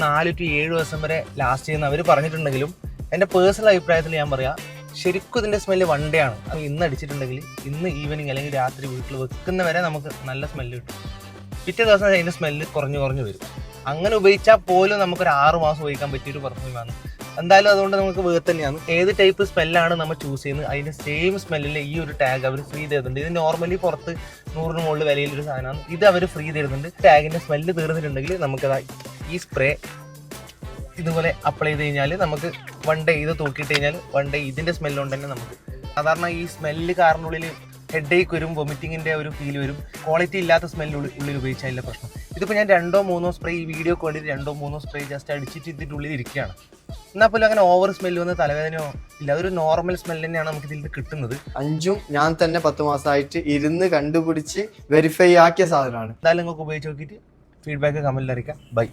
4 to 7 ദിവസം വരെ last ചെയ്യുന്ന അവർ പറഞ്ഞിട്ടുണ്ടെങ്കിലും എൻ്റെ പേഴ്സണൽ അഭിപ്രായത്തിൽ ഞാൻ പറയാം, ശരിക്കും ഇതിൻ്റെ സ്മെല്ല് വൺ ഡേ ആണ്. ഇന്ന് അടിച്ചിട്ടുണ്ടെങ്കിൽ ഇന്ന് ഈവനിങ് അല്ലെങ്കിൽ രാത്രി വീട്ടിൽ വെക്കുന്ന വരെ നമുക്ക് നല്ല സ്മെല്ല് കിട്ടും. പിറ്റേ ദിവസം അതിൻ്റെ സ്മെല്ല് കുറഞ്ഞു വരും. അങ്ങനെ ഉപയോഗിച്ചാൽ പോലും നമുക്കൊരു 6 മാസം ഉപയോഗിക്കാൻ പറ്റിയൊരു പെർഫ്യൂമാണ്. എന്തായാലും അതുകൊണ്ട് നമുക്ക് വേറെ തന്നെയാണ്. ഏത് ടൈപ്പ് സ്മെല്ലാണ് നമ്മൾ ചൂസ് ചെയ്യുന്നത് അതിൻ്റെ സെയിം സ്മെല്ലിൽ ഈ ഒരു ടാഗ് അവർ ഫ്രീ തരുന്നുണ്ട്. ഇത് നോർമലി പുറത്ത് 100-ന് മുകളിൽ വിലയിലൊരു സാധനമാണ്. ഇത് അവർ ഫ്രീ തരുന്നുണ്ട്. ടാഗിൻ്റെ സ്മെല്ല് തീർന്നിട്ടുണ്ടെങ്കിൽ നമുക്കത് ഈ സ്പ്രേ ഇതുപോലെ അപ്ലൈ ചെയ്ത് കഴിഞ്ഞാൽ നമുക്ക് വൺ ഡേ ഇത് തൂക്കിയിട്ട് കഴിഞ്ഞാൽ വൺ ഡേ ഇതിൻ്റെ സ്മെല്ലുകൊണ്ട് തന്നെ നമുക്ക് സാധാരണ ഈ സ്മെല്ല് കാറിനുള്ളിൽ ഹെഡ് ഏക്ക് വരും, വൊമിറ്റിങ്ങിൻ്റെ ഒരു ഫീൽ വരും. ക്വാളിറ്റി ഇല്ലാത്ത സ്മെല്ല് ഉള്ളിൽ ഉപയോഗിച്ചാൽ പ്രശ്നം. ഇതിപ്പോൾ ഞാൻ 2-3 സ്പ്രേ ഈ വീഡിയോക്ക് വേണ്ടിയിട്ട് 2-3 സ്പ്രേ ജസ്റ്റ് അടിച്ചിട്ട് ഇതിൻ്റെ ഉള്ളിൽ ഇരിക്കുകയാണ്. എന്നാൽ പോലും അങ്ങനെ ഓവർ സ്മെല്ല് വന്ന് തലവേദനയോ ഇല്ല, അതൊരു നോർമൽ സ്മെല്ല് തന്നെയാണ് നമുക്ക് ഇതിൽ കിട്ടുന്നത്. 5 ഞാൻ തന്നെ 10 മാസമായിട്ട് ഇരുന്ന് കണ്ടുപിടിച്ച് വെരിഫൈ ആക്കിയ സാധനമാണ്. എന്തായാലും നിങ്ങൾക്ക് ഉപയോഗിച്ച് നോക്കിയിട്ട് ഫീഡ്ബാക്ക് കമൻറ്റിൽ അറിയിക്കാം. ബൈ.